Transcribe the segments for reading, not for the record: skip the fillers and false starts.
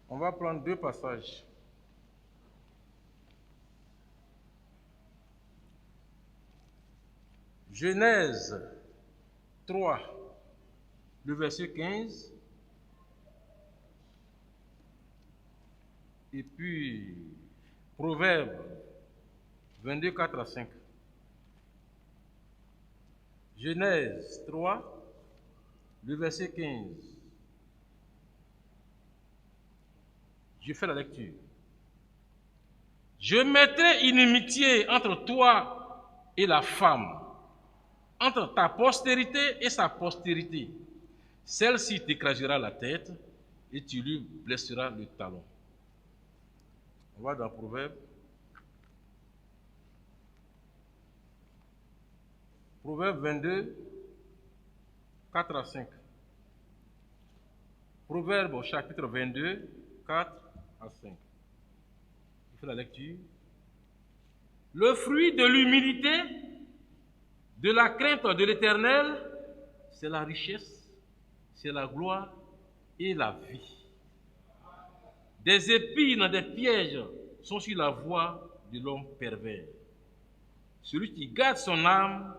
On va prendre deux passages. Genèse 3, le verset 15. Et puis, Proverbe 22, 4 à 5. Genèse 3, le verset 15. Je fais la lecture. Je mettrai inimitié entre toi et la femme, entre ta postérité et sa postérité. Celle-ci t'écrasera la tête et tu lui blesseras le talon. On va dans Proverbe. Proverbe 22, 4 à 5. Proverbe au chapitre 22, 4 à 5. Je fais la lecture. Le fruit de l'humilité, de la crainte de l'Éternel, c'est la richesse, c'est la gloire et la vie. Des épines, des pièges sont sur la voie de l'homme pervers. Celui qui garde son âme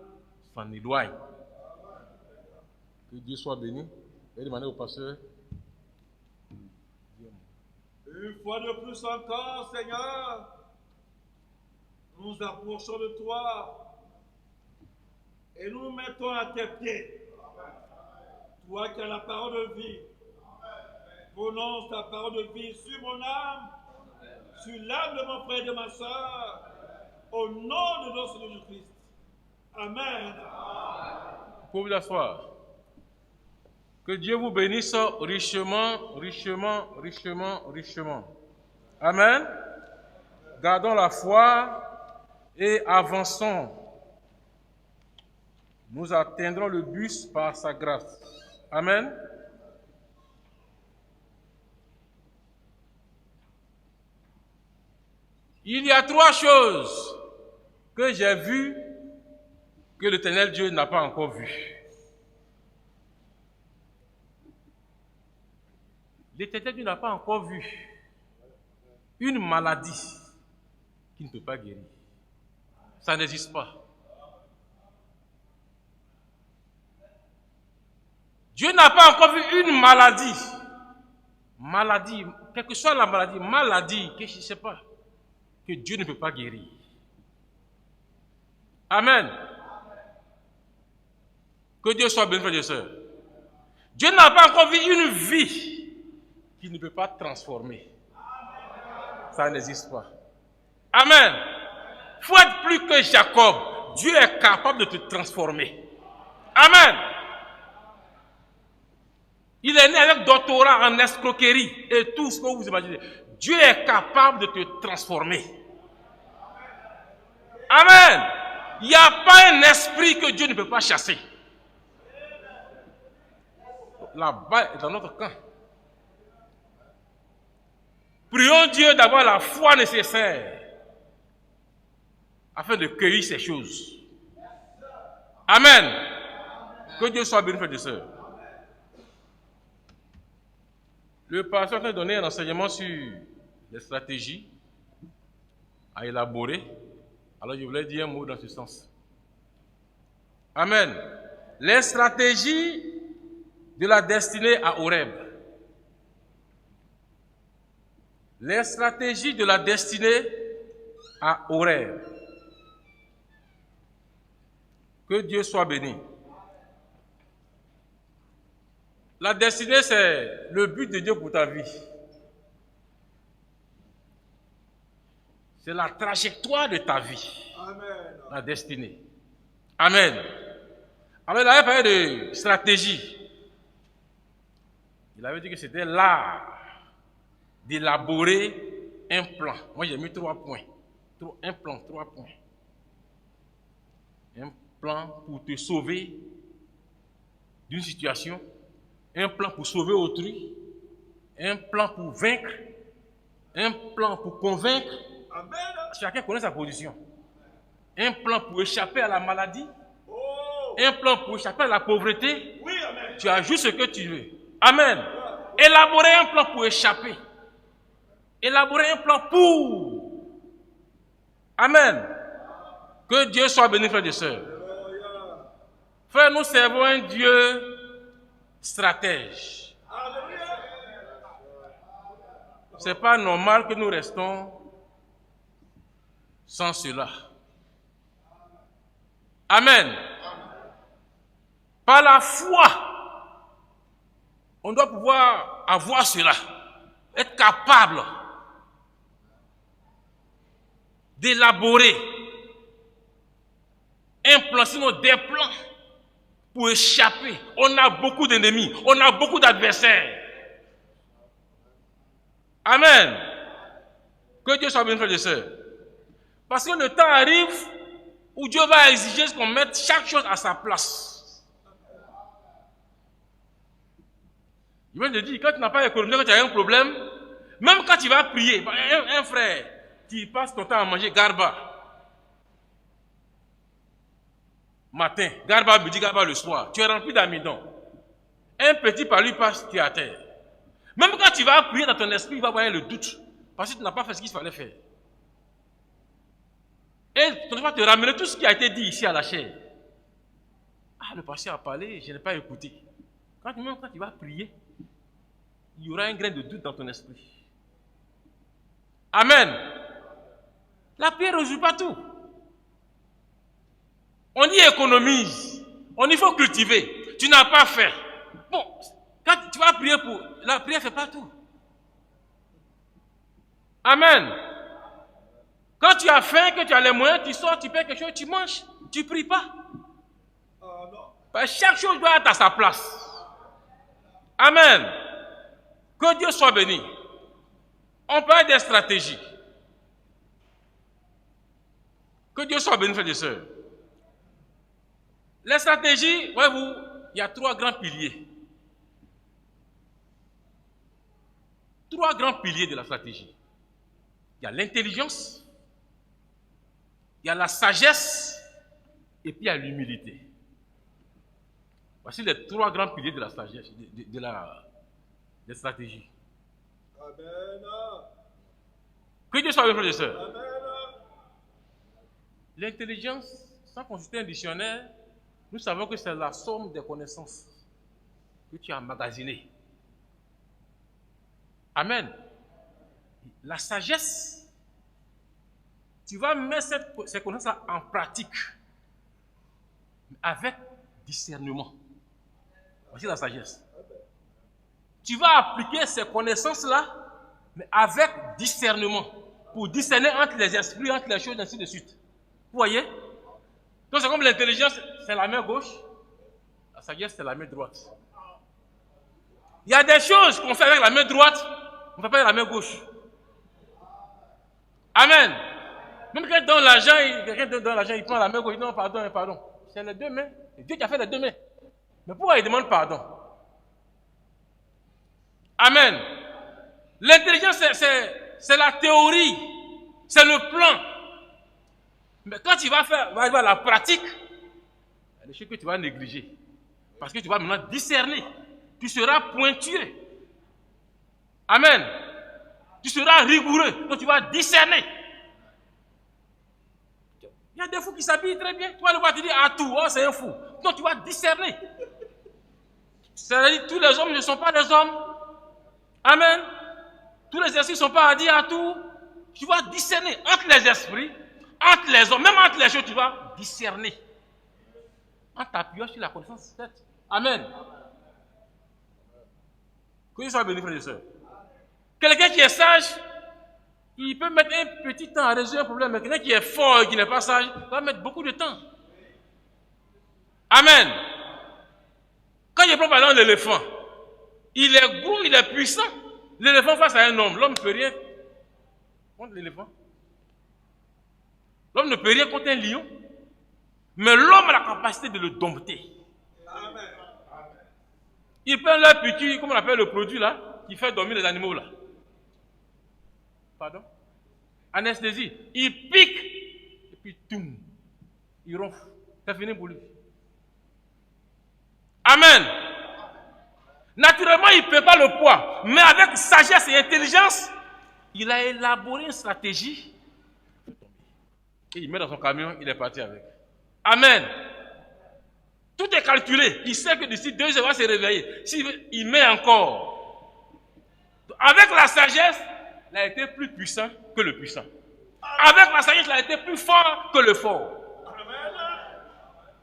s'en éloigne. Que Dieu soit béni. Je vais demander au pasteur. Une fois de plus encore, Seigneur, nous nous approchons de toi et nous nous mettons à tes pieds. Toi qui as la parole de vie, prononce ta parole de vie sur mon âme, sur l'âme de mon frère et de ma soeur, au nom de notre Seigneur Jésus-Christ. Amen. Vous pouvez vous asseoir. Que Dieu vous bénisse richement, richement, richement, richement. Amen. Gardons la foi et avançons. Nous atteindrons le but par sa grâce. Amen. Il y a trois choses que j'ai vues que l'Éternel Dieu n'a pas encore vues. L'Éternel Dieu n'a pas encore vu une maladie qui ne peut pas guérir. Ça n'existe pas. Dieu n'a pas encore vu une maladie. Maladie, quelle que soit la maladie, que je ne sais pas, que Dieu ne peut pas guérir. Amen. Que Dieu soit béni, frères et sœurs. Dieu n'a pas encore vu une vie qui ne peut pas transformer. Ça n'existe pas. Amen. Il faut être plus que Jacob. Dieu est capable de te transformer. Amen. Il est né avec doctorat en escroquerie et tout ce que vous imaginez. Dieu est capable de te transformer. Amen. Il n'y a pas un esprit que Dieu ne peut pas chasser. La balle est dans notre camp. Prions Dieu d'avoir la foi nécessaire afin de cueillir ces choses. Amen. Que Dieu soit béni, frères et sœurs. Le pasteur a donné un enseignement sur les stratégies à élaborer. Alors je voulais dire un mot dans ce sens. Amen. Les stratégies de la destinée à Horeb. Les stratégies de la destinée à Horeb. Que Dieu soit béni. La destinée, c'est le but de Dieu pour ta vie. C'est la trajectoire de ta vie. Amen. La destinée. Amen. Alors, il avait parlé de stratégie. Il avait dit que c'était l'art d'élaborer un plan. Moi, j'ai mis 3 points. Un plan, 3 points. Un plan pour te sauver d'une situation. Un plan pour sauver autrui. Un plan pour vaincre. Un plan pour convaincre. Amen. Chacun connaît sa position. Un plan pour échapper à la maladie. Oh. Un plan pour échapper à la pauvreté. Oui, amen. Tu ajoutes ce que tu veux. Amen. Élaborer un plan pour échapper. élaborer un plan pour. Amen. Que Dieu soit béni, frères et sœurs. Frères, nous servons un Dieu stratège. Ce n'est pas normal que nous restons sans cela. Amen. Par la foi, on doit pouvoir avoir cela, être capable d'élaborer un plan, sinon des plans pour échapper. On a beaucoup d'ennemis, on a beaucoup d'adversaires. Amen. Que Dieu soit béni, frères et sœurs. Parce que le temps arrive où Dieu va exiger qu'on mette chaque chose à sa place. Je vais te dire, quand tu n'as pas économisé, quand tu as un problème, même quand tu vas prier, un frère qui passe ton temps à manger garba, matin, garba midi, garba le soir, tu es rempli d'amidon. Un petit par lui passe, tu es à terre. Même quand tu vas prier dans ton esprit, il va avoir le doute, parce que tu n'as pas fait ce qu'il fallait faire. Et tu vas te ramener tout ce qui a été dit ici à la chair. Ah, le pasteur a parlé, je n'ai pas écouté. Même quand tu vas prier, il y aura un grain de doute dans ton esprit. Amen. La prière ne résout pas tout. On dit économise. On dit il faut cultiver. Tu n'as pas fait. Bon, quand tu vas prier pour... La prière ne fait pas tout. Amen. Quand tu as faim, que tu as les moyens, tu sors, tu paies quelque chose, tu manges. Tu ne pries pas. Parce que chaque chose doit être à sa place. Amen. Que Dieu soit béni. On parle des stratégies. Que Dieu soit béni, frères et sœurs. Les stratégies, voyez-vous, il y a 3 grands piliers. 3 grands piliers de la stratégie. Il y a l'intelligence, il y a la sagesse, et puis il y a l'humilité. Voici les 3 grands piliers de la sagesse, des stratégies. Amen. Que Dieu soit béni, frères et sœurs. Amen. L'intelligence, sans consulter un dictionnaire, nous savons que c'est la somme des connaissances que tu as emmagasinées. Amen. La sagesse, tu vas mettre ces connaissances en pratique avec discernement. Voici la sagesse. Tu vas appliquer ces connaissances-là, mais avec discernement, pour discerner entre les esprits, entre les choses, ainsi de suite. Vous voyez? Donc c'est comme l'intelligence, c'est la main gauche, la sagesse, c'est la main droite. Il y a des choses qu'on fait avec la main droite, on ne fait pas avec la main gauche. Amen. Même quelqu'un donne l'argent, il prend la main gauche, il dit non, pardon. C'est les 2 mains. C'est Dieu qui a fait les 2 mains. Mais pourquoi il demande pardon? Amen. L'intelligence, c'est la théorie, c'est le plan. Mais quand tu vas arriver à la pratique, il y a des choses que tu vas négliger. Parce que tu vas maintenant discerner. Tu seras pointueux. Amen. Tu seras rigoureux. Donc tu vas discerner. Il y a des fous qui s'habillent très bien. Tu vas le voir, tu dis à tout, oh c'est un fou. Donc tu vas discerner. C'est-à-dire tous les hommes ne sont pas des hommes. Amen. Tous les esprits ne sont pas à dire à tout. Tu vas discerner entre les esprits, entre les hommes, même entre les choses, tu vas discerner. En t'appuyant sur la connaissance faite. Amen. Que Dieu soit béni, frères et sœurs. Quelqu'un qui est sage, il peut mettre un petit temps à résoudre un problème, mais quelqu'un qui est fort et qui n'est pas sage, va mettre beaucoup de temps. Amen. Quand je prends par exemple l'éléphant, il est gros, il est puissant. L'éléphant face à un homme, l'homme ne peut rien contre l'éléphant. L'homme ne peut rien contre un lion, mais l'homme a la capacité de le dompter. Amen. Il prend leur piqûre, comme on appelle le produit là, qui fait dormir les animaux là. Pardon? Anesthésie. Il pique, et puis toum, il ronfle. C'est fini pour lui. Amen. Naturellement, il ne peut pas le poids, mais avec sagesse et intelligence, Il a élaboré une stratégie. Et il met dans son camion, il est parti avec. Amen. Tout est calculé. Il sait que d'ici 2 heures, il va se réveiller. S'il met encore. Avec la sagesse, il a été plus puissant que le puissant. Avec la sagesse, il a été plus fort que le fort.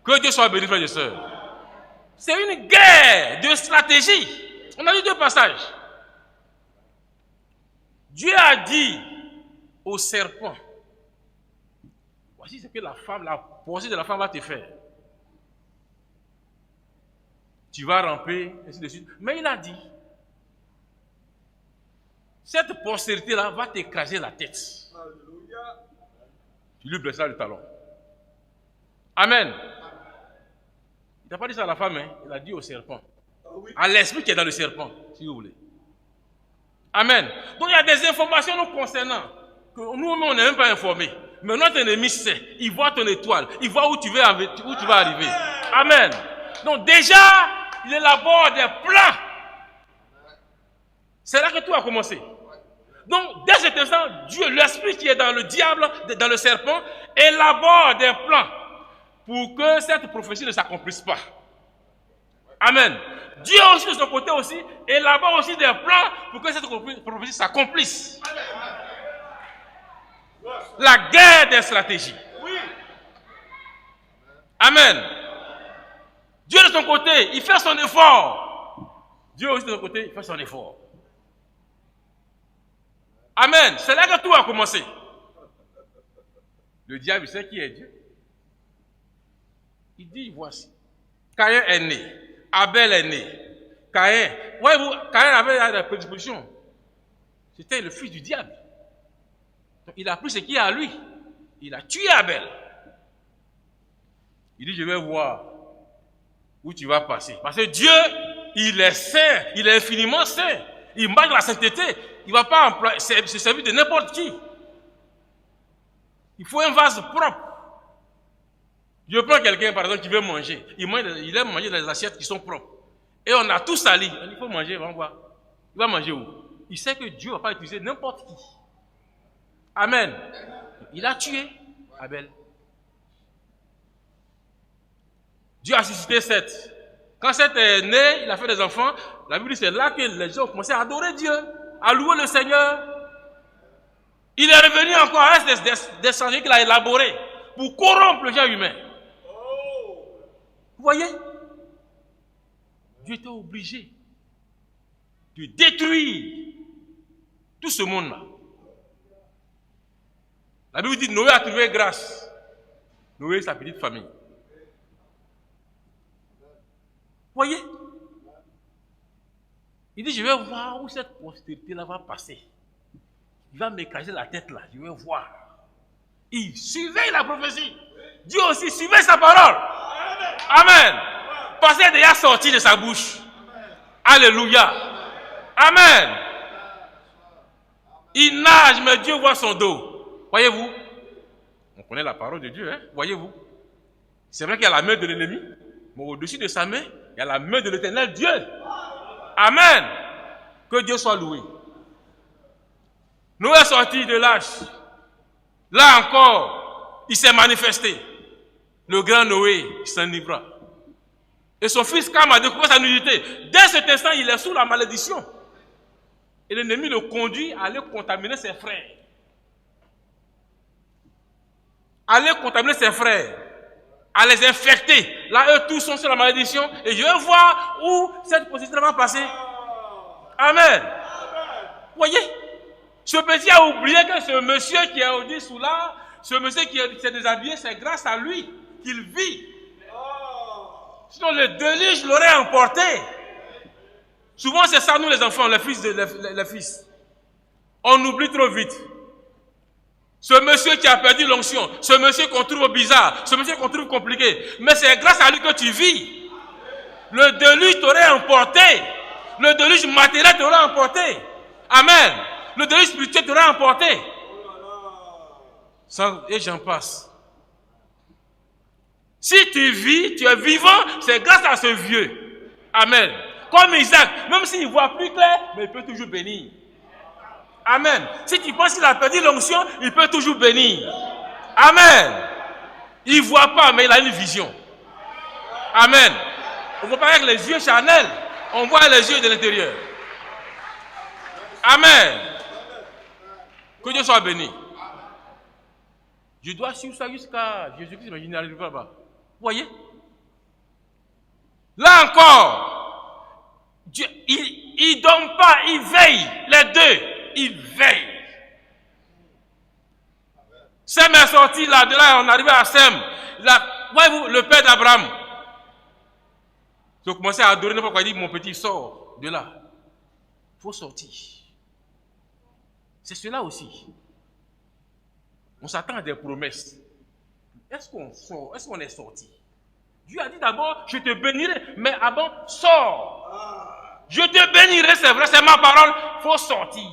Que Dieu soit béni, frères et sœurs. C'est une guerre de stratégie. On a lu 2 passages. Dieu a dit au serpent, voici ce que la pensée de la femme va te faire. Tu vas ramper, ainsi de suite. Mais il a dit, cette postérité-là va t'écraser la tête. Tu lui blesseras le talon. Amen. Il n'a pas dit ça à la femme, hein? Il a dit au serpent. À l'esprit qui est dans le serpent, si vous voulez. Amen. Donc il y a des informations nous concernant que nous, on n'est même pas informés. Mais notre ennemi sait. Il voit ton étoile. Il voit où tu vas arriver. Amen. Donc déjà, il élabore des plans. C'est là que tout a commencé. Donc, dès cet instant, Dieu, l'esprit qui est dans le diable, dans le serpent, élabore des plans pour que cette prophétie ne s'accomplisse pas. Amen. Dieu aussi, de son côté aussi, élabore aussi des plans pour que cette prophétie s'accomplisse. La guerre des stratégies. Amen. Dieu de son côté, il fait son effort. Dieu aussi de son côté, il fait son effort. Amen. C'est là que tout a commencé. Le diable, il sait qui est Dieu. Il dit, voici. Caïn est né. Abel est né. Caïn. Voyez-vous, Caïn avait la prédisposition. C'était le fils du diable. Donc, il a pris ce qui est à lui. Il a tué Abel. Il dit, je vais voir où tu vas passer. Parce que Dieu, il est saint. Il est infiniment saint. Il marque la sainteté. Il ne va pas se servir de n'importe qui. Il faut un vase propre. Je prends quelqu'un, par exemple, qui veut manger. Il aime manger dans des assiettes qui sont propres. Et on a tout sali. Il faut manger, on va voir. Il va manger où? Il sait que Dieu ne va pas utiliser n'importe qui. Amen. Il a tué Abel. Dieu a suscité Seth. Quand Seth est né, il a fait des enfants. La Bible dit c'est là que les gens ont commencé à adorer Dieu, à louer le Seigneur. Il est revenu encore avec des stratégies qu'il a élaborées pour corrompre le genre humain. Vous voyez? Dieu était obligé de détruire tout ce monde-là. La Bible dit Noé a trouvé grâce. Noé et sa petite famille. Vous voyez? Il dit, je vais voir où cette postérité-là va passer. Il va m'écraser la tête là, je vais voir. Il suivait la prophétie. Dieu aussi suivait sa parole. Amen. Parce qu'elle est déjà sorti de sa bouche. Alléluia. Amen. Il nage, mais Dieu voit son dos. Voyez-vous? On connaît la parole de Dieu, hein? Voyez-vous? C'est vrai qu'il y a la main de l'ennemi, mais au-dessus de sa main, il y a la main de l'Éternel Dieu. Amen. Que Dieu soit loué. Noé est sorti de l'arche. Là encore, il s'est manifesté. Le grand Noé s'enivra. Et son fils Cam a découvert sa nudité. Dès cet instant, il est sous la malédiction. Et l'ennemi le conduit à aller contaminer ses frères. Aller contaminer ses frères. À les infecter. Là, eux tous sont sur la malédiction. Et je vais voir où cette position va passer. Amen. Vous voyez? Ce petit a oublié que ce monsieur qui est au-dessus là, ce monsieur qui s'est déshabillé, c'est grâce à lui qu'il vit. Sinon, le déluge l'aurait emporté. Souvent, c'est ça, nous les enfants, les fils. On oublie trop vite. Ce monsieur qui a perdu l'onction, ce monsieur qu'on trouve bizarre, ce monsieur qu'on trouve compliqué, mais c'est grâce à lui que tu vis. Le déluge t'aurait emporté. Le déluge matériel t'aurait emporté. Amen. Le déluge spirituel t'aurait emporté. Et j'en passe. Si tu vis, tu es vivant, c'est grâce à ce vieux. Amen. Comme Isaac, même s'il ne voit plus clair, mais il peut toujours bénir. Amen. Si tu penses qu'il a perdu l'onction, il peut toujours bénir. Amen. Il ne voit pas, mais il a une vision. Amen. On ne voit pas avec les yeux charnels, on voit les yeux de l'intérieur. Amen. Que Dieu soit béni. Je dois suivre ça jusqu'à Jésus-Christ, mais je n'y arrive pas là-bas. Vous voyez? Là encore, Dieu, il ne donne pas, il veille. Les deux, il veille. Sem est sorti là, de là, on arrivait à Sem. Là, voyez-vous, le père d'Abraham. J'ai commencé à adorer n'importe quoi. Il dit, mon petit, sors de là. Il faut sortir. C'est cela aussi. On s'attend à des promesses. Est-ce qu'on sort? Est-ce qu'on est sorti? Dieu a dit d'abord, je te bénirai, mais avant, sors. Je te bénirai, c'est vrai, c'est ma parole, il faut sortir.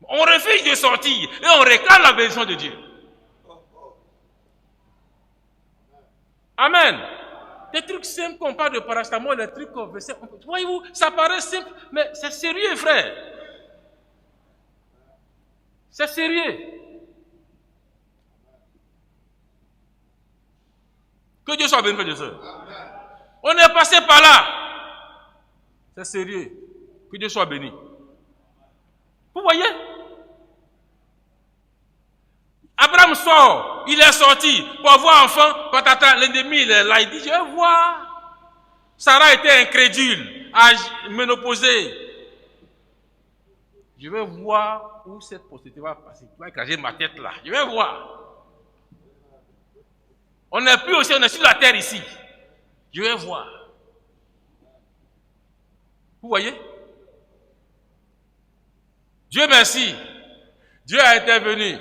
On refuse de sortir et on réclame la bénédiction de Dieu. Amen. Des trucs simples qu'on parle de paracétamol, des trucs qu'on veut. Voyez-vous, ça paraît simple, mais c'est sérieux, frère. C'est sérieux. Que Dieu soit béni, frère et sœur. On est passé par là. C'est sérieux. Que Dieu soit béni. Vous voyez? Abraham sort, il est sorti pour avoir enfant. Patata, l'ennemi, il est là. Il dit, je vais voir. Sarah était incrédule, ménopausée. Je vais voir où cette postérité va passer. Tu vas écraser ma tête là. Je vais voir. On n'est plus aussi, on est sur la terre ici. Je vais voir. Vous voyez? Dieu merci. Dieu a intervenu.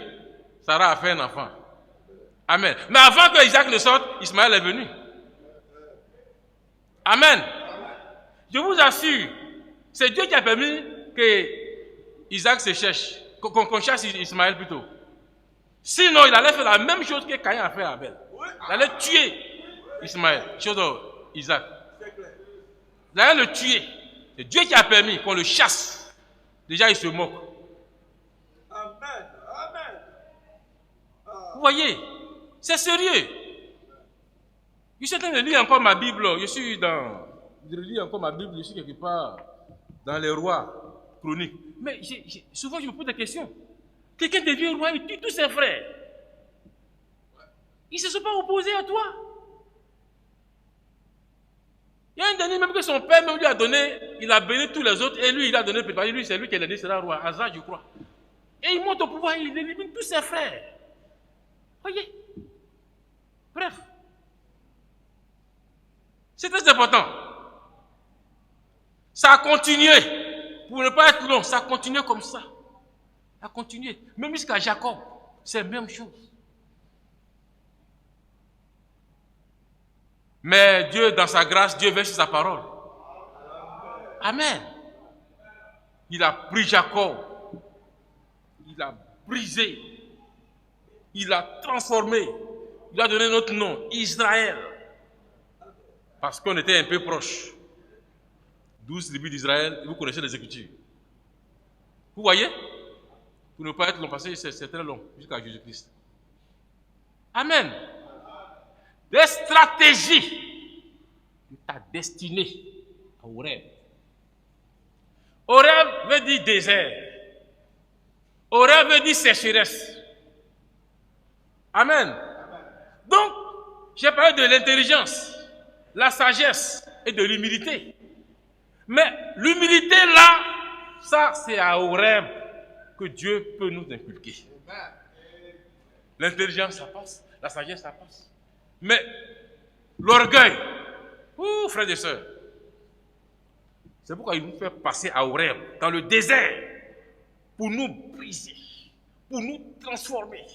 Sarah a fait un enfant. Amen. Mais avant que Isaac ne sorte, Ismaël est venu. Amen. Je vous assure, c'est Dieu qui a permis que Isaac se cherche, qu'on cherche Ismaël plutôt. Sinon, il allait faire la même chose que Caïn a fait à Abel. Il allait tuer Ismaël, Isaac. Il allait le tuer. C'est Dieu qui a permis qu'on le chasse. Déjà, il se moque. Amen. Amen. Vous voyez, c'est sérieux. Je suis en train de lire encore ma Bible. Je lis encore ma Bible, je suis quelque part dans les rois chroniques. Mais souvent, je me pose des questions. Quelqu'un devient roi, il tue tous ses frères. Ils ne se sont pas opposés à toi. Il y a un dernier même que son père même lui a donné, il a béni tous les autres et lui il a donné préparé. Lui c'est lui qui a dit sera roi, Asa je crois. Et il monte au pouvoir, il élimine tous ses frères. Voyez. Bref. C'est très important. Ça a continué. Pour ne pas être long, ça a continué comme ça. Ça a continué. Même jusqu'à Jacob, c'est la même chose. Mais Dieu, dans sa grâce, Dieu verse sa parole. Amen. Il a pris Jacob. Il a brisé. Il a transformé. Il a donné notre nom, Israël. Parce qu'on était un peu proches. 12 tribus d'Israël, vous connaissez les Écritures. Vous voyez? Pour ne pas être long, parce que c'est très long, jusqu'à Jésus-Christ. Amen. Des stratégies de ta destinée au rêve. Au rêve veut dire désert. Au rêve veut dire sécheresse. Amen. Donc, j'ai parlé de l'intelligence, la sagesse et de l'humilité. Mais l'humilité là, ça c'est à Horeb que Dieu peut nous inculquer. L'intelligence ça passe, la sagesse ça passe. Mais l'orgueil, frères et sœurs, c'est pourquoi il nous fait passer à Horeb, dans le désert, pour nous briser, pour nous transformer.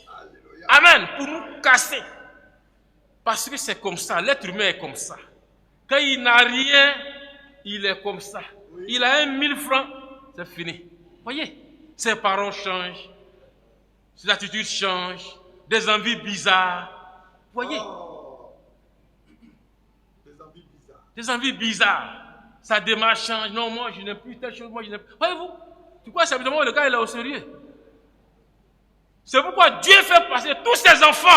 Amen, pour nous casser. Parce que c'est comme ça, l'être humain est comme ça. Quand il n'a rien, il est comme ça. Il a 1000 francs, c'est fini. Voyez, ses paroles changent, ses attitudes changent, des envies bizarres. Voyez, des envies bizarres. Sa démarche change. Non, moi je n'aime plus telle chose, moi je n'aime plus. Voyez-vous, Tu crois simplement le gars il est au sérieux? C'est pourquoi Dieu fait passer tous ses enfants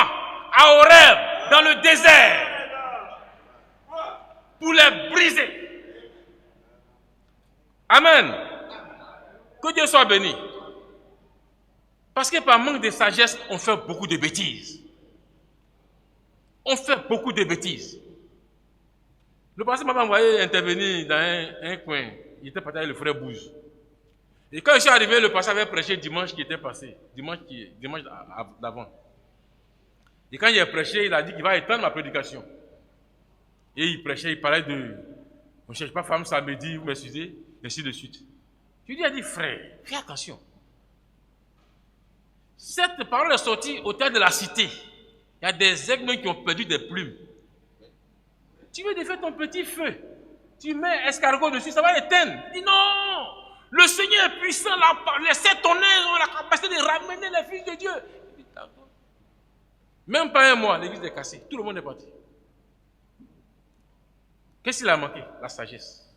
à Horeb, dans le désert, pour les briser. Amen. Que Dieu soit béni. Parce que par manque de sagesse, on fait beaucoup de bêtises. On fait beaucoup de bêtises. Le pasteur m'a envoyé intervenir dans un coin. Il était parti avec le frère Bouge. Et quand je suis arrivé, le pasteur avait prêché dimanche qui était passé, dimanche d'avant. Et quand il a prêché, il a dit qu'il va étendre ma prédication. Et il prêchait, il parlait de « On ne cherche pas femme samedi, vous m'excusez », ainsi de suite. Je lui ai dit « Frère, fais attention. Cette parole est sortie au théâtre de la cité. Il y a des aigles qui ont perdu des plumes. Tu veux défaire ton petit feu. Tu mets escargot dessus, ça va éteindre. Il dit non. Le Seigneur est puissant. Les 7 tonnerres ont la capacité de ramener les fils de Dieu. Même pas un mois, l'église est cassée. Tout le monde est parti. Qu'est-ce qu'il a manqué? La sagesse.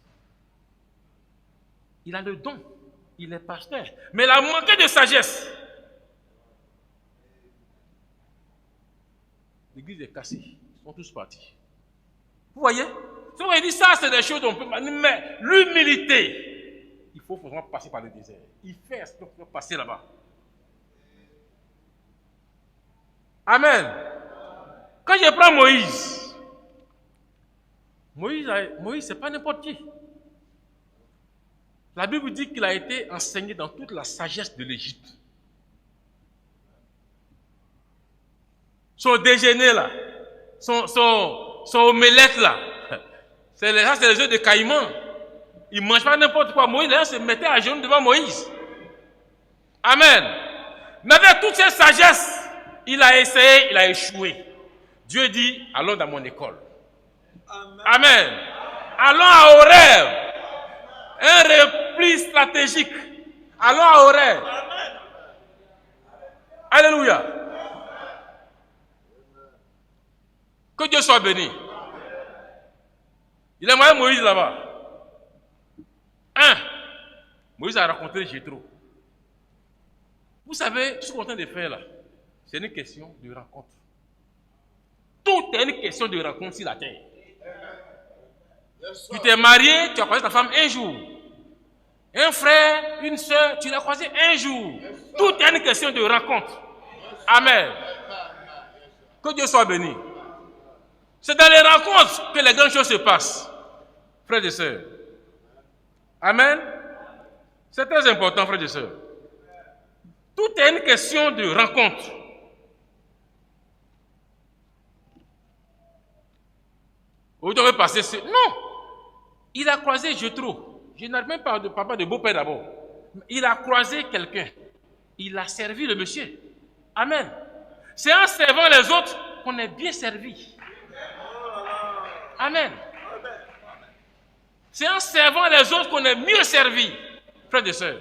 Il a le don. Il est pasteur. Mais il a manqué de sagesse. L'église est cassée. Ils sont tous partis. Vous voyez? Si on dit ça, c'est des choses qu'on peut... Mais l'humilité, il faut vraiment passer par le désert. Il fait ce qu'on peut passer là-bas. Amen. Quand je prends Moïse, c'est pas n'importe qui. La Bible dit qu'il a été enseigné dans toute la sagesse de l'Égypte. Son déjeuner là, son omelette là, c'est les œufs de caïman. Il ne mange pas n'importe quoi. Moïse se mettait à genoux devant Moïse. Amen. Mais avec toute cette sagesse, il a essayé, il a échoué. Dieu dit, allons dans mon école. Amen. Amen. Allons à Horeb. Un repli stratégique. Allons à Horeb. Alléluia. Que Dieu soit béni. Il a envoyé Moïse là-bas. Moïse a rencontré Jéthro. Vous savez, ce qu'on est en train de faire là, c'est une question de rencontre. Tout est une question de rencontre sur la terre. Tu t'es marié, tu as croisé ta femme un jour. Un frère, une soeur, tu l'as croisé un jour. Tout est une question de rencontre. Amen. Que Dieu soit béni. C'est dans les rencontres que les grandes choses se passent. Frères et sœurs. Amen. C'est très important, frères et sœurs. Tout est une question de rencontre. Aujourd'hui, on va passer. Non. Il a croisé Jéthro. Je n'arrive même pas de papa de beau-père d'abord. Il a croisé quelqu'un. Il a servi le monsieur. Amen. C'est en servant les autres qu'on est bien servi. Amen. C'est en servant les autres qu'on est mieux servi, frères et sœurs.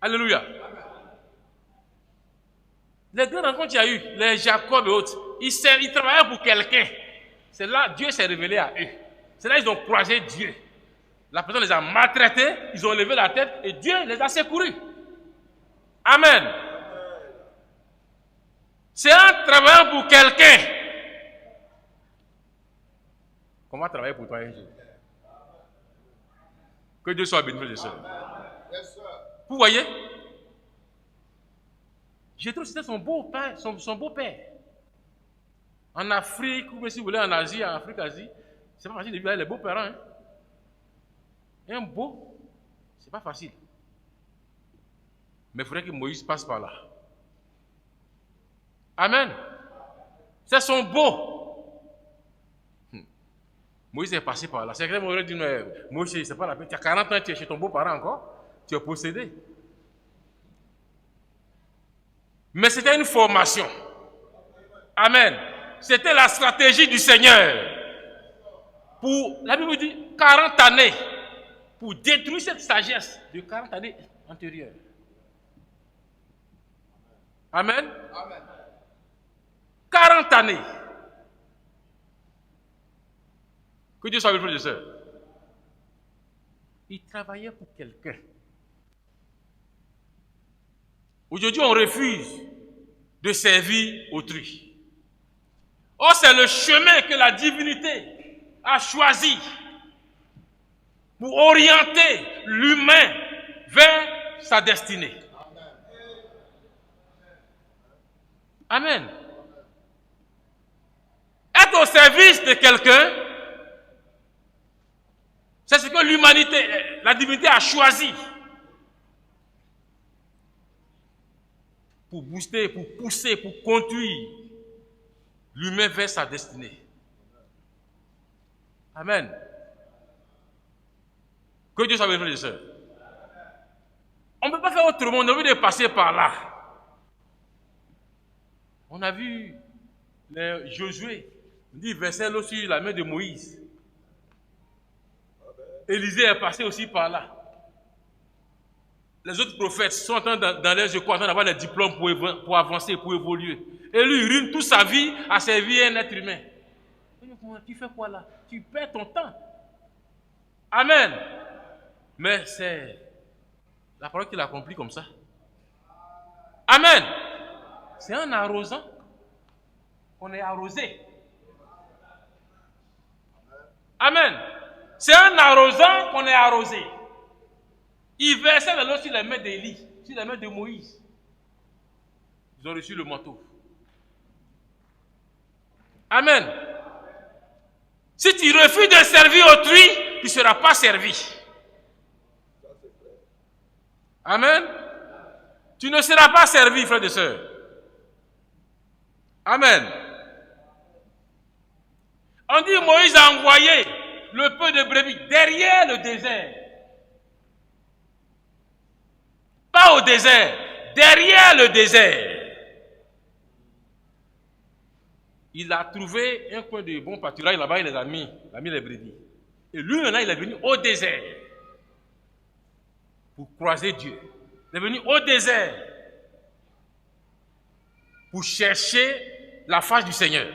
Alléluia. Les grandes rencontres qu'il y a eu, les Jacob et autres, ils travaillaient pour quelqu'un. C'est là Dieu s'est révélé à eux. C'est là ils ont croisé Dieu. La personne les a maltraités, ils ont levé la tête et Dieu les a secourus. Amen. C'est en travaillant pour quelqu'un qu'on va travailler pour toi un jour. Que Dieu soit béni, frères et sœurs. Vous voyez? Jéthro, c'était son beau-père, son beau-père. En Afrique, ou si vous voulez en Asie, en Afrique, Asie, c'est pas facile de vivre avec les beaux-parents. Hein? Un beau, c'est pas facile. Mais il faudrait que Moïse passe par là. Amen. C'est son beau. Moïse est passé par là. C'est vrai, Moïse dit, Moïse, c'est pas la peine. Tu as 40 ans, tu es chez ton beau-parent encore. Tu es possédé. Mais c'était une formation. Amen. C'était la stratégie du Seigneur. La Bible dit 40 années. Pour détruire cette sagesse de 40 années antérieures. Amen. Amen. 40 années. Que Dieu soit avec vous, frères et sœurs. Il travaillait pour quelqu'un. Aujourd'hui, on refuse de servir autrui. Or, c'est le chemin que la divinité a choisi pour orienter l'humain vers sa destinée. Amen. Être au service de quelqu'un, c'est ce que l'humanité, la divinité a choisi pour booster, pour pousser, pour conduire l'humain vers sa destinée. Amen. Que Dieu soit béni, frères et sœurs. On ne peut pas faire autrement, on a envie de passer par là. On a vu Josué, on dit verset là sur la main de Moïse. Élisée est passé aussi par là. Les autres prophètes sont en train d'aller, je crois, en train d'avoir les diplômes pour avancer, pour évoluer. Et lui, il ruine toute sa vie à servir un être humain. Tu fais quoi là? Tu perds ton temps. Amen. Mais c'est la parole qu'il accomplit comme ça. Amen. C'est en arrosant qu'on est arrosé. Amen. C'est en arrosant qu'on est arrosé. Il versait de l'eau sur les mains d'Élie, sur les mains de Moïse. Ils ont reçu le manteau. Amen. Si tu refuses de servir autrui, tu ne seras pas servi. Amen. Tu ne seras pas servi, frères et sœurs. Amen. On dit Moïse a envoyé le peu de brebis derrière le désert. Pas au désert, derrière le désert. Il a trouvé un coin de bon pâturage là-bas, il les a mis les brebis. Et lui, maintenant, il est venu au désert pour croiser Dieu. Il est venu au désert pour chercher la face du Seigneur.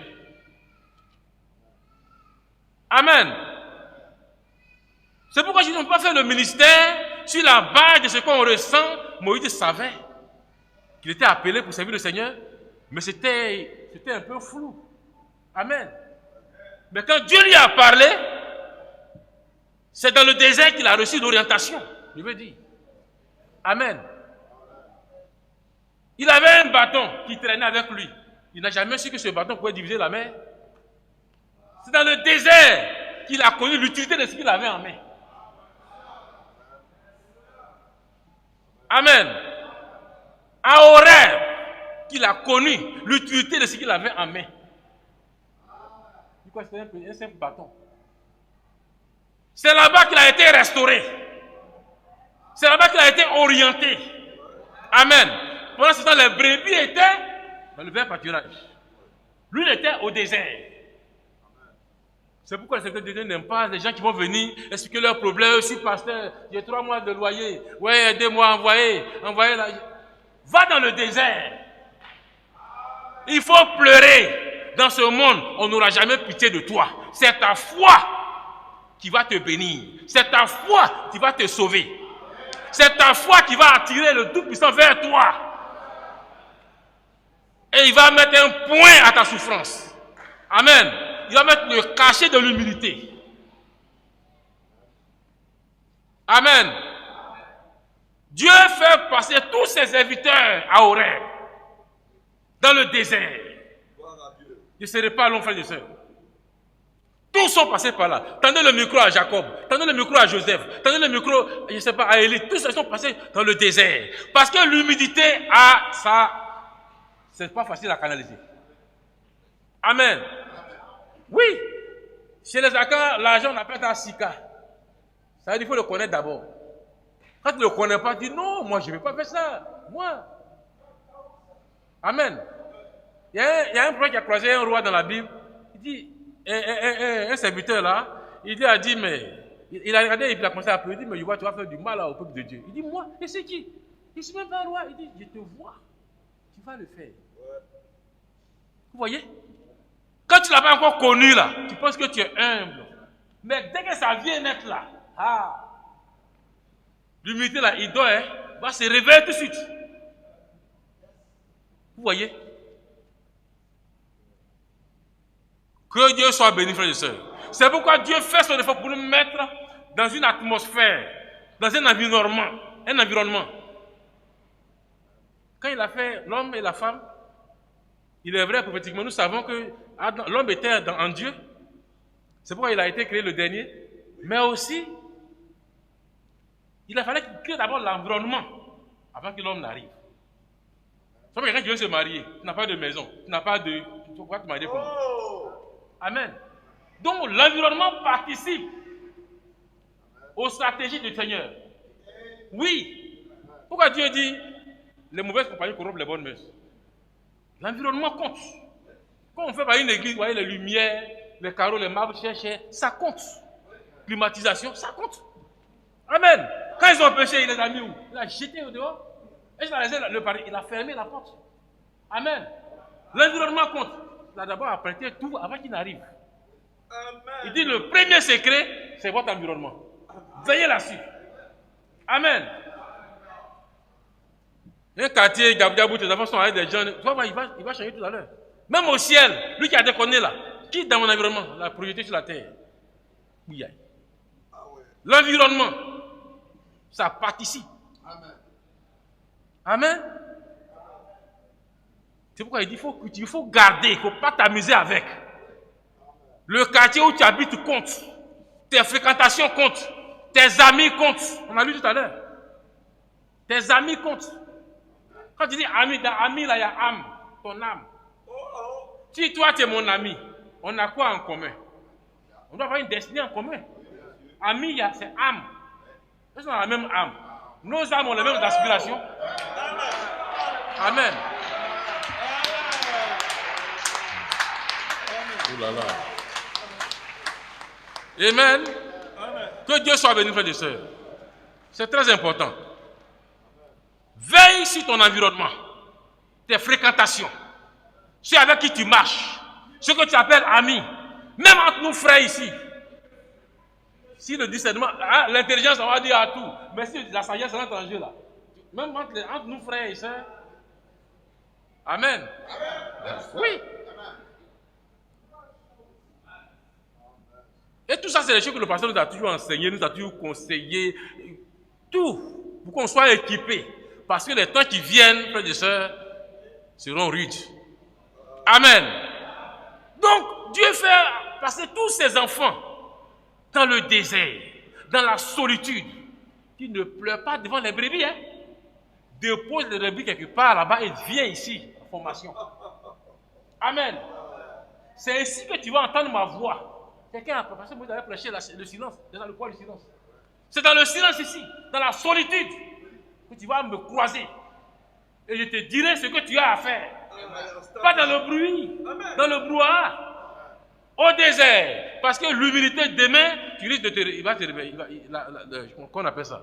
Amen. C'est pourquoi je n'ai pas fait le ministère sur la base de ce qu'on ressent. Moïse savait qu'il était appelé pour servir le Seigneur, mais c'était un peu flou. Amen. Mais quand Dieu lui a parlé, c'est dans le désert qu'il a reçu l'orientation. Je veux dire. Amen. Il avait un bâton qui traînait avec lui. Il n'a jamais su que ce bâton pouvait diviser la mer. C'est dans le désert qu'il a connu l'utilité de ce qu'il avait en main. Amen. À Horeb, qu'il a connu l'utilité de ce qu'il avait en main. C'était un simple bâton. C'est là-bas qu'il a été restauré. C'est là-bas qu'il a été orienté. Amen. Pendant ce temps, les brebis étaient dans le vert pâturage. Lui, il était au désert. C'est pourquoi les secrétaires de Dieu n'aiment pas les gens qui vont venir expliquer leurs problèmes. Je suis pasteur, j'ai 3 mois de loyer. Ouais, aidez-moi, envoyez là. Va dans le désert. Il faut pleurer. Dans ce monde, on n'aura jamais pitié de toi. C'est ta foi qui va te bénir. C'est ta foi qui va te sauver. C'est ta foi qui va attirer le Tout-Puissant vers toi. Et il va mettre un point à ta souffrance. Amen. Il va mettre le cachet de l'humilité. Amen. Dieu fait passer tous ses serviteurs à Horeb, dans le désert. Je ne serai pas long, frère et sœurs. Tous sont passés par là. Tendez le micro à Jacob, tendez le micro à Joseph, tendez le micro, je ne sais pas, à Élie. Tous sont passés dans le désert. Parce que l'humilité a ça, c'est pas facile à canaliser. Amen. Oui. Chez les Akans, l'argent on appelle ça Sika. Ça veut dire qu'il faut le connaître d'abord. Quand tu ne le connais pas, tu dis non, moi je ne vais pas faire ça. Moi. Amen. Il y a un prophète qui a croisé un roi dans la Bible. Il dit, un serviteur là, il a dit, mais il a regardé et il a commencé à pleurer. Il dit, mais tu vas faire du mal au peuple de Dieu. Il dit, moi, et c'est qui? Je ne suis même pas un roi. Il dit, je te vois. Tu vas le faire. Vous voyez? Quand tu ne l'as pas encore connu là, tu penses que tu es humble. Mais dès que ça vient naître là, L'humilité là, il doit, va se réveiller tout de suite. Vous voyez? Que Dieu soit béni, frères et sœurs. C'est pourquoi Dieu fait son effort pour nous mettre dans une atmosphère, dans un environnement. Quand il a fait l'homme et la femme, il est vrai, prophétiquement, nous savons que l'homme était en Dieu. C'est pourquoi il a été créé le dernier. Mais aussi, il a fallu qu'il crée d'abord l'environnement avant que l'homme n'arrive. C'est comme quelqu'un qui veut se marier, tu n'as pas de maison, tu n'as pas de... Tu vas te marier comment? Amen. Donc l'environnement participe aux stratégies du Seigneur. Oui. Pourquoi Dieu dit les mauvaises compagnies corrompent les bonnes mœurs? L'environnement compte. Quand on fait par une église, vous voyez les lumières, les carreaux, les marbles, ça compte. Climatisation, ça compte. Amen. Quand ils ont péché, il les a mis où? Il a jeté au dehors. Et il a fermé la porte. Amen. L'environnement compte. Il a d'abord apprêté tout avant qu'il n'arrive. Il dit le premier secret, c'est votre environnement. Veillez là-dessus. Amen. Un quartier, Gabdiabou, tes enfants sont avec des gens. Il va changer tout à l'heure. Même au ciel, lui qui a déconné là, qui dans mon environnement l'a projeté sur la terre. Oui. L'environnement, ça participe. Amen. C'est pourquoi il dit il faut garder, il ne faut pas t'amuser avec. Le quartier où tu habites compte. Tes fréquentations comptent. Tes amis comptent. On a lu tout à l'heure. Tes amis comptent. Quand tu dis ami, dans ami là, il y a âme, ton âme. Si toi tu es mon ami, on a quoi en commun? On doit avoir une destinée en commun. Ami, c'est âme. Nous sommes la même âme. Nos âmes ont les mêmes aspirations. Amen. Oh là là. Amen. Que Dieu soit béni, frères et sœurs. C'est très important. Veille sur ton environnement, tes fréquentations, ceux avec qui tu marches, ceux que tu appelles amis, même entre nous frères ici. Si le discernement, l'intelligence, on va dire à tout, mais si la sagesse rentre en jeu là, même entre nous frères et sœurs, amen. Oui. Et tout ça, c'est les choses que le pasteur nous a toujours enseigné, nous a toujours conseillé, tout, pour qu'on soit équipés. Parce que les temps qui viennent, frères et sœurs, seront rudes. Amen. Donc, Dieu fait passer tous ses enfants dans le désert, dans la solitude. Tu ne pleures pas devant les brebis, hein. Dépose les brebis quelque part là-bas et viens ici, en formation. Amen. C'est ici que tu vas entendre ma voix. Quelqu'un a passé, moi, j'avais prêché le silence, dans le poids du silence. C'est dans le silence ici, dans la solitude, que tu vas me croiser. Et je te dirai ce que tu as à faire. Pas dans le bruit, dans le brouhaha. Au désert. Parce que l'humilité, demain, tu risques de te réveiller. Il va te réveiller. Qu'on appelle ça?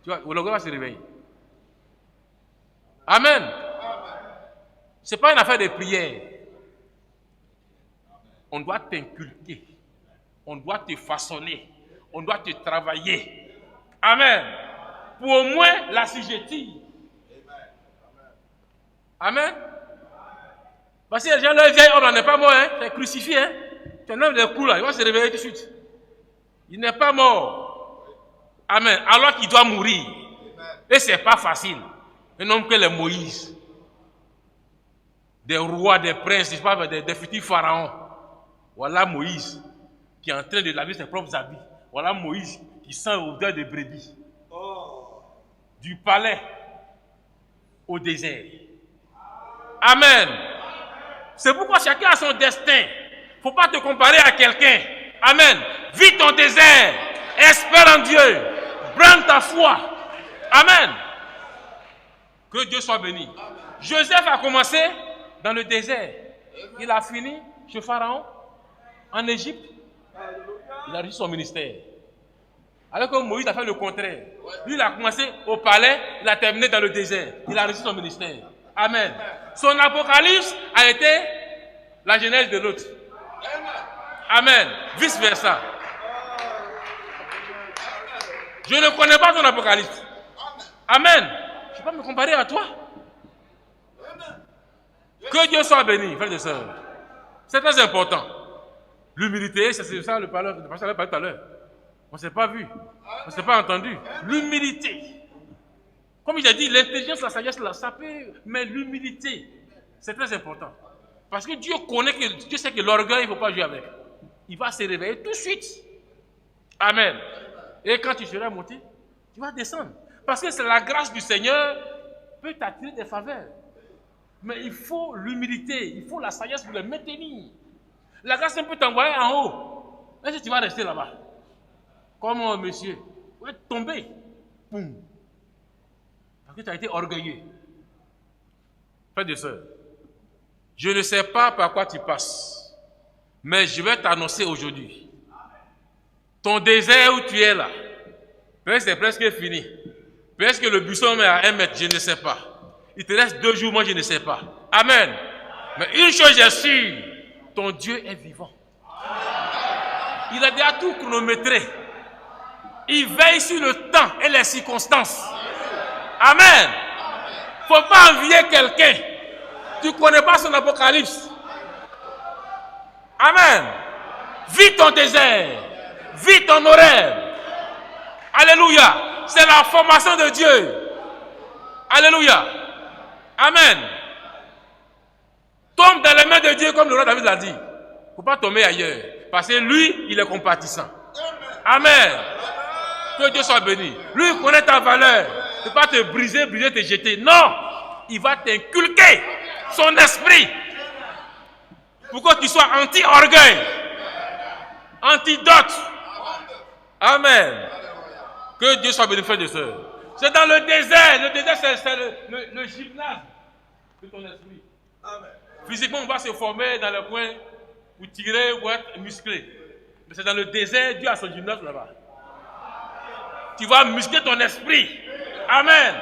Tu vois, le gars va se réveiller. Amen. Ce n'est pas une affaire de prière. On doit t'inculquer. On doit te façonner. On doit te travailler. Amen. Pour au moins l'assujettir. Amen. Parce que les gens, le vieil homme n'est pas mort, hein? C'est crucifié. Hein? Tu as un homme de clous là, il va se réveiller tout de suite. Il n'est pas mort. Amen. Alors qu'il doit mourir. Et ce n'est pas facile. Un homme que les Moïse. Des rois, des princes, des futurs pharaons. Voilà Moïse qui est en train de laver ses propres habits. Voilà Moïse qui sent l'odeur de brebis. Du palais au désert. Amen. C'est pourquoi chacun a son destin. Il ne faut pas te comparer à quelqu'un. Amen. Vis ton désert. Espère en Dieu. Brûle ta foi. Amen. Que Dieu soit béni. Joseph a commencé dans le désert. Il a fini chez Pharaon, en Égypte. Il a réussi son ministère. Alors que Moïse a fait le contraire. Lui, il a commencé au palais, il a terminé dans le désert. Il a réussi son ministère. Amen. Son apocalypse a été la genèse de l'autre. Amen. Vice versa. Je ne connais pas ton Apocalypse. Amen. Je ne vais pas me comparer à toi. Que Dieu soit béni, frères et sœurs. C'est très important. L'humilité, c'est ça le pasteur a parlé tout à l'heure. On ne s'est pas vu. On ne s'est pas entendu. L'humilité. Comme il a dit, l'intelligence, la sagesse, ça peut, mais l'humilité, c'est très important. Parce que Dieu connaît que Dieu sait que l'orgueil, il ne faut pas jouer avec. Il va se réveiller tout de suite. Amen. Et quand tu seras monté, tu vas descendre. Parce que c'est la grâce du Seigneur peut t'attirer des faveurs. Mais il faut l'humilité, il faut la sagesse pour le maintenir. La grâce peut t'envoyer en haut. Est-ce que tu vas rester là-bas? Comme monsieur, tu vas tomber. Boum. Parce que tu as été orgueilleux. Frères et sœurs, je ne sais pas par quoi tu passes, mais je vais t'annoncer aujourd'hui. Ton désert où tu es là, peut-être c'est presque fini. Peut-être que le buisson est à 1 mètre, je ne sais pas. Il te reste 2 jours, moi je ne sais pas. Amen. Mais une chose est sûre, ton Dieu est vivant. Il a déjà tout chronométré. Il veille sur le temps et les circonstances. Amen. Il ne faut pas envier quelqu'un. Tu ne connais pas son apocalypse. Amen. Vis ton désert. Vis ton horaire. Alléluia. C'est la formation de Dieu. Alléluia. Amen. Tombe dans les mains de Dieu comme le roi David l'a dit. Il ne faut pas tomber ailleurs. Parce que lui, il est compatissant. Amen. Que Dieu soit béni. Lui, il connaît ta valeur. Il ne peut pas te briser, te jeter. Non. Il va t'inculquer son esprit. Pour que tu sois anti-orgueil. Antidote. Amen. Que Dieu soit béni, frères et sœurs. C'est dans le désert. Le désert, c'est le gymnase de ton esprit. Amen. Physiquement, on va se former dans le coin pour tirer ou être musclé. Mais c'est dans le désert, Dieu a son gymnase là-bas. Tu vas muscler ton esprit. Amen.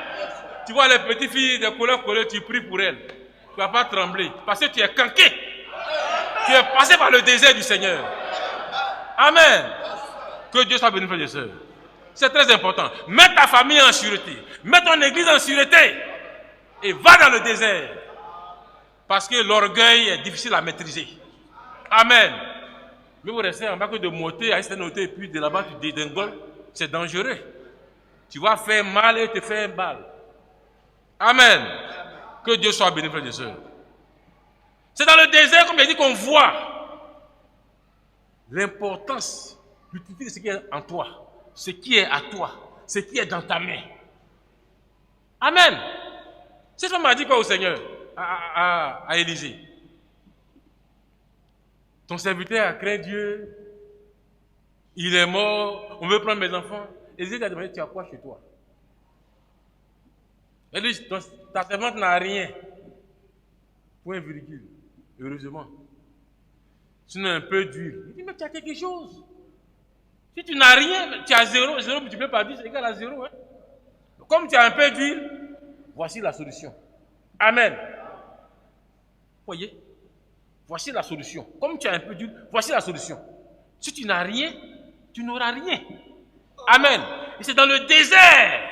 Tu vois les petites filles de couleur collée, tu pries pour elles. Tu ne vas pas trembler. Parce que tu es canqué. Tu es passé par le désert du Seigneur. Amen. Que Dieu soit béni, frères et sœurs. C'est très important. Mets ta famille en sûreté. Mets ton église en sûreté. Et va dans le désert. Parce que l'orgueil est difficile à maîtriser. Amen. Mais vous restez en bas que de monter à une certaine hauteur et puis de là-bas tu dédingoles. C'est dangereux. Tu vas faire mal et te faire mal. Amen. Que Dieu soit béni, frères et sœurs. C'est dans le désert, comme il dit, qu'on voit l'importance, l'utilité de ce qui est en toi, ce qui est à toi, ce qui est dans ta main. Amen. Cette femme a dit quoi au Seigneur, à Élisée? Ton serviteur a craint Dieu, il est mort, on veut prendre mes enfants. Élisée a demandé, tu as quoi chez toi? Elle dit, ta servante n'a rien. Point virgule. Heureusement. Sinon un peu d'huile. Il dit, mais tu as quelque chose. Si tu n'as rien, tu as 0, 0 multiplié par 10, c'est égal à 0. Hein? Comme tu as un peu d'huile, voici la solution. Amen. Voyez? Voici la solution. Comme tu as un peu d'huile, voici la solution. Si tu n'as rien, tu n'auras rien. Amen. Et c'est dans le désert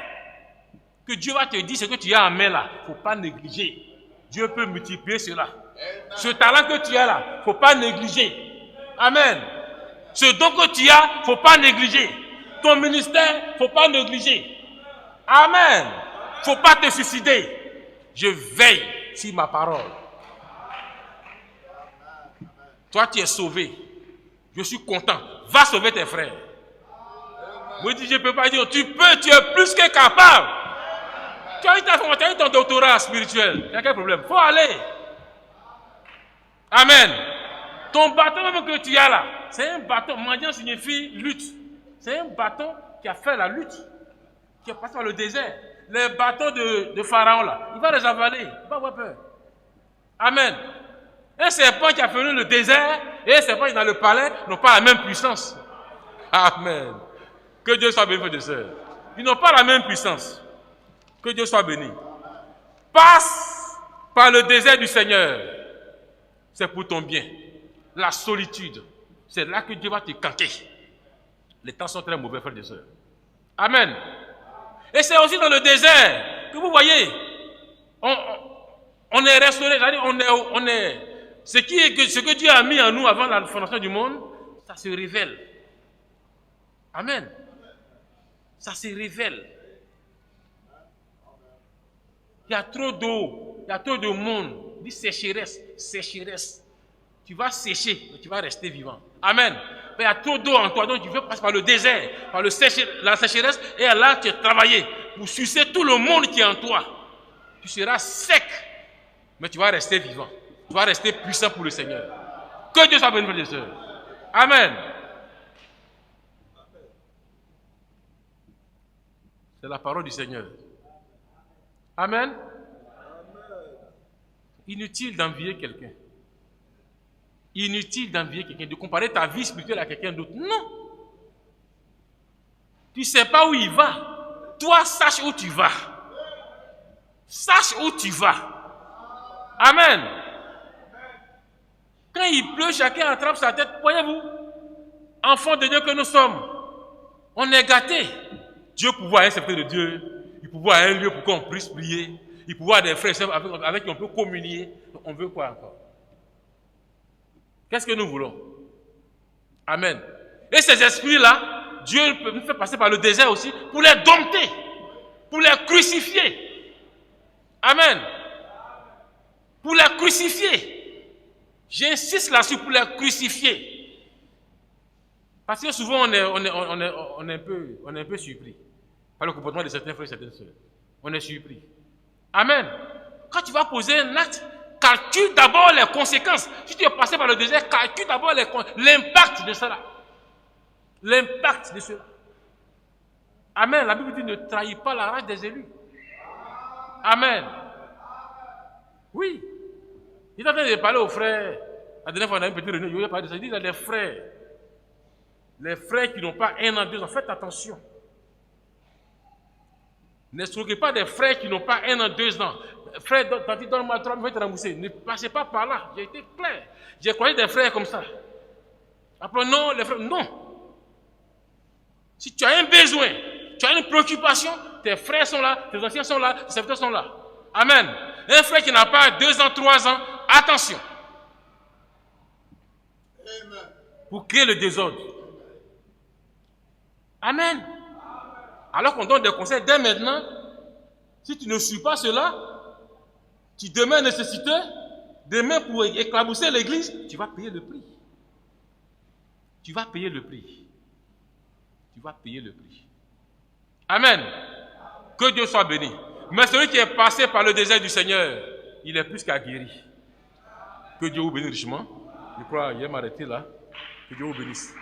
que Dieu va te dire ce que tu as en main là. Il ne faut pas négliger. Dieu peut multiplier cela. Ce talent que tu as là, il ne faut pas négliger. Amen. Ce don que tu as, il ne faut pas négliger. Ton ministère, il ne faut pas négliger. Amen. Il ne faut pas te suicider. Je veille sur ma parole. Toi, tu es sauvé. Je suis content. Va sauver tes frères. Moi, je ne peux pas dire, tu peux, tu es plus que capable. Tu as eu ton doctorat spirituel. Il y a quel problème? Il faut aller. Amen. Ton bâton même que tu as là, c'est un bâton. Mendiant signifie lutte. C'est un bâton qui a fait la lutte. Qui est passé par le désert. Les bâtons de Pharaon là, il va les avaler. Il ne va pas avoir peur. Amen. Un serpent qui a fait le désert et un serpent qui est dans le palais n'ont pas la même puissance. Amen. Que Dieu soit béni, frères et sœurs. Ils n'ont pas la même puissance. Que Dieu soit béni. Passe par le désert du Seigneur. C'est pour ton bien. La solitude, c'est là que Dieu va te canquer. Les temps sont très mauvais, frères et sœurs. Amen. Et c'est aussi dans le désert que vous voyez, on est restauré, on est ce que Dieu a mis en nous avant la fondation du monde, ça se révèle. Amen. Ça se révèle. Il y a trop d'eau, il y a trop de monde. Dit sécheresse, sécheresse. Tu vas sécher, mais tu vas rester vivant. Amen. Mais il y a trop d'eau en toi, donc tu veux passer par le désert, par la sécheresse, et là tu es travaillé pour sucer tout le monde qui est en toi. Tu seras sec, mais tu vas rester vivant. Tu vas rester puissant pour le Seigneur. Que Dieu soit béni, frères et sœurs. Amen. C'est la parole du Seigneur. Amen. Inutile d'envier quelqu'un. Inutile d'envier quelqu'un, de comparer ta vie spirituelle à quelqu'un d'autre. Non. Tu ne sais pas où il va. Toi, sache où tu vas. Sache où tu vas. Amen. Quand il pleut, chacun attrape sa tête. Voyez-vous, enfants de Dieu que nous sommes, on est gâtés. Dieu pouvoir un secret de Dieu, il pouvoir un lieu pour qu'on puisse prier, il pouvoir des frères avec qui on peut communier. On veut quoi encore? Qu'est-ce que nous voulons? Amen. Et ces esprits-là, Dieu nous fait passer par le désert aussi pour les dompter, pour les crucifier. Amen. Pour les crucifier. J'insiste là-dessus, pour les crucifier. Parce que souvent on est un peu surpris par le comportement de certains frères et certaines sœurs. On est surpris. Amen. Quand tu vas poser un acte, calcule d'abord les conséquences. Si tu es passé par le désert, calcule d'abord l'impact de cela. L'impact de cela. Amen. La Bible dit ne trahis pas la rage des élus. Amen. Oui. Il est en train de parler aux frères. La dernière fois, on a une petite réunion. Il a parlé de ça. Il dit à des frères. Les frères qui n'ont pas 1 an, 2 ans, faites attention. Ne trouvez pas des frères qui n'ont pas 1 an, 2 ans. Frère, donne-moi 3 000, je vais te rembourser. Ne passez pas par là. J'ai été clair. J'ai croisé des frères comme ça. Après, non, les frères, non. Si tu as un besoin, tu as une préoccupation, tes frères sont là, tes anciens sont là, tes serviteurs sont là. Amen. Un frère qui n'a pas 2 ans, 3 ans, attention. Amen. Pour créer le désordre. Amen. Alors qu'on donne des conseils dès maintenant, si tu ne suis pas cela, tu demeures nécessiteux, demain pour éclabousser l'église, tu vas payer le prix. Tu vas payer le prix. Tu vas payer le prix. Amen. Que Dieu soit béni. Mais celui qui est passé par le désert du Seigneur, il est plus qu'aguerri. Que Dieu vous bénisse richement. Je crois, il va m'arrêter là. Que Dieu vous bénisse.